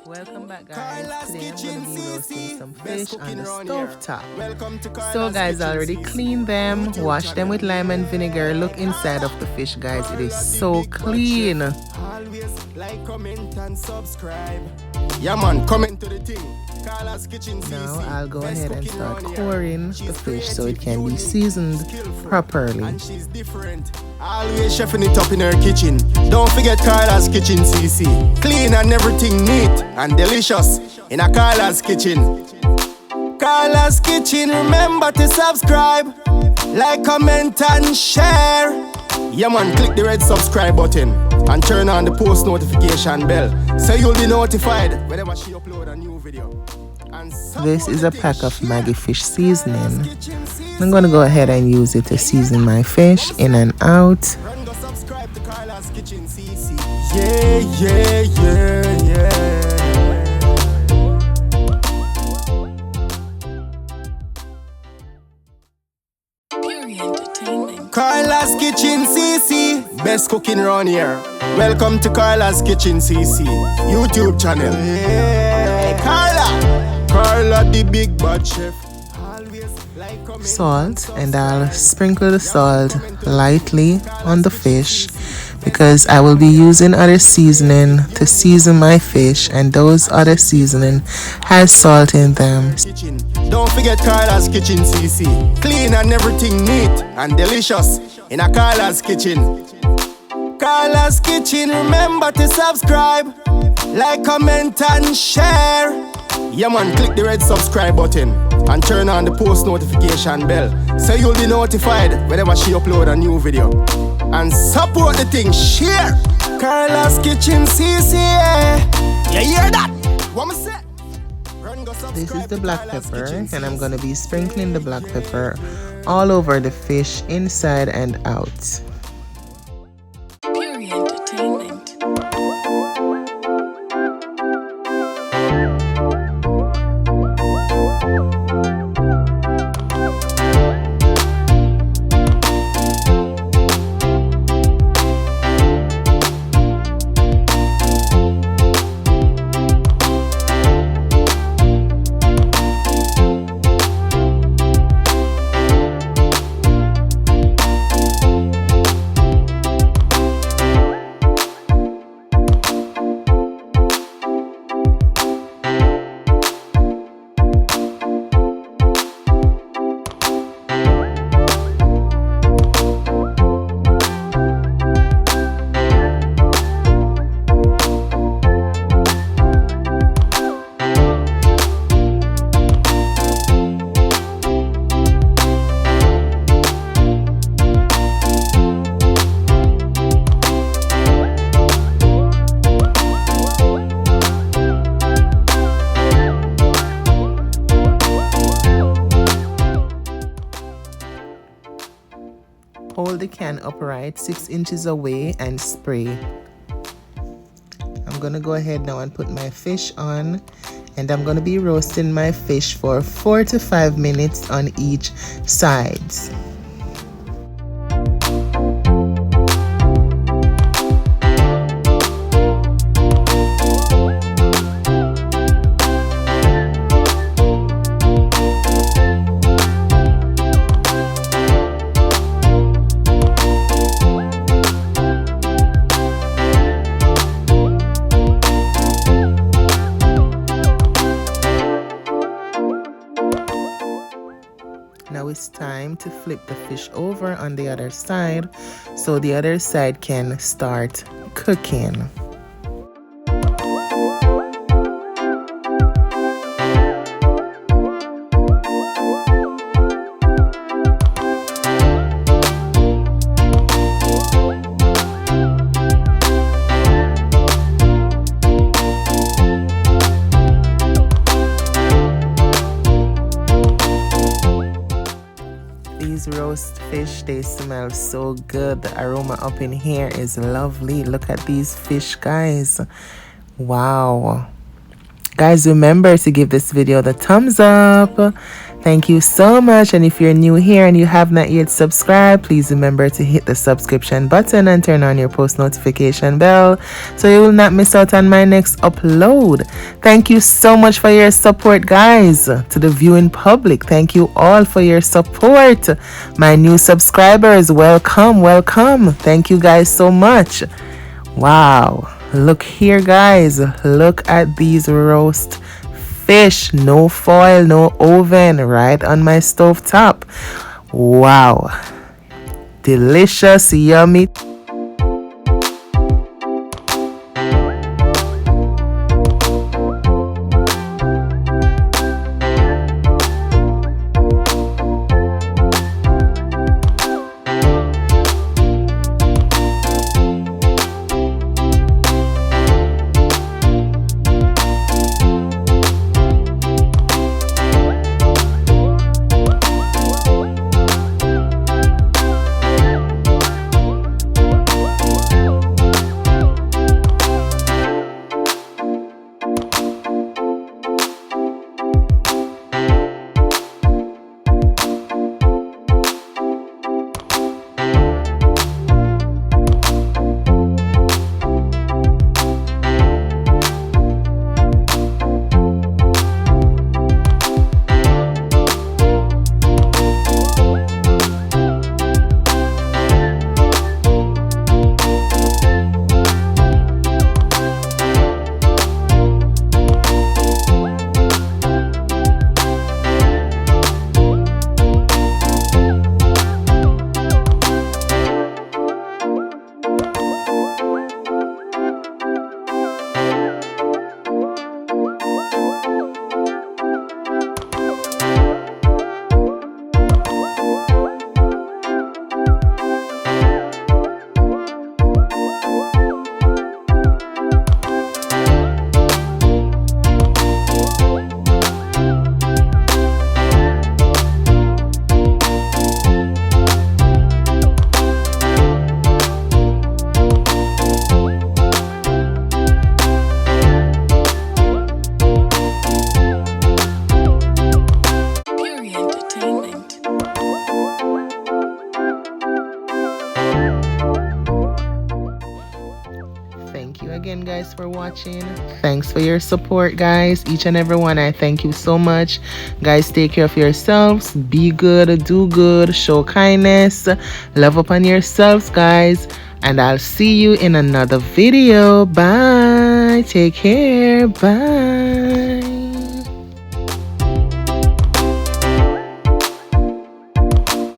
Welcome back, guys. Today I'm going to be roasting some fish on the stove top. So guys, I already cleaned them, washed them with lime and vinegar. Look inside of the fish, guys. It is so clean. Always like, comment and subscribe. Yeah man, comment to the thing. Carla's Kitchen Now I'll go ahead and start coring the fish so it can be seasoned properly. And she's different. Always chefing it up in her kitchen. Don't forget Carla's Kitchen CC. Clean and everything neat and delicious in a Carla's Kitchen. Carla's Kitchen, remember to subscribe, like, comment and share. Yeah man, click the red subscribe button and turn on the post notification bell so you'll be notified whenever she upload a new video. This is a pack of Maggi fish seasoning. I'm going to go ahead and use it to season my fish in and out. Run, go subscribe to Carla's Kitchen CC. Yeah, yeah, yeah, yeah. Carla's Kitchen CC, best cooking around here. Welcome to Carla's Kitchen CC YouTube channel. Yeah, Carla the big bad chef. Salt, and I'll sprinkle the salt lightly on the fish because I will be using other seasoning to season my fish, and those other seasoning has salt in them. Don't forget Carla's Kitchen CC. Clean and everything neat and delicious in a Carla's Kitchen. Carla's Kitchen, remember to subscribe, like, comment and share. Yeah man, click the red subscribe button and turn on the post notification bell so you'll be notified whenever she upload a new video. And support the thing, share. Carla's Kitchen CC. You hear that? What me say? This is the black pepper, and I'm going to be sprinkling the black pepper all over the fish, inside and out. Hold the can upright 6 inches away and spray. I'm gonna go ahead now and put my fish on, and I'm gonna be roasting my fish for 4 to 5 minutes on each sides. Now it's time to flip the fish over on the other side so the other side can start cooking. These roast fish, they smell so good. The aroma up in here is lovely. Look at these fish, guys. Wow. Guys, remember to give this video the thumbs up. Thank you so much. And if you're new here and you have not yet subscribed, please remember to hit the subscription button and turn on your post notification bell so you will not miss out on my next upload. Thank you so much for your support, guys. To the viewing public, thank you all for your support. My new subscribers, welcome, welcome. Thank you guys so much. Wow. Look here, guys. Look at these roast fish. No foil, no oven, right on my stove top. Wow. Delicious, yummy. Thank you again, guys, for watching. Thanks for your support, guys, each and every one. I thank you so much. Guys, take care of yourselves. Be good, do good, show kindness, love upon yourselves, guys, and I'll see you in another video. Bye. Take care. Bye.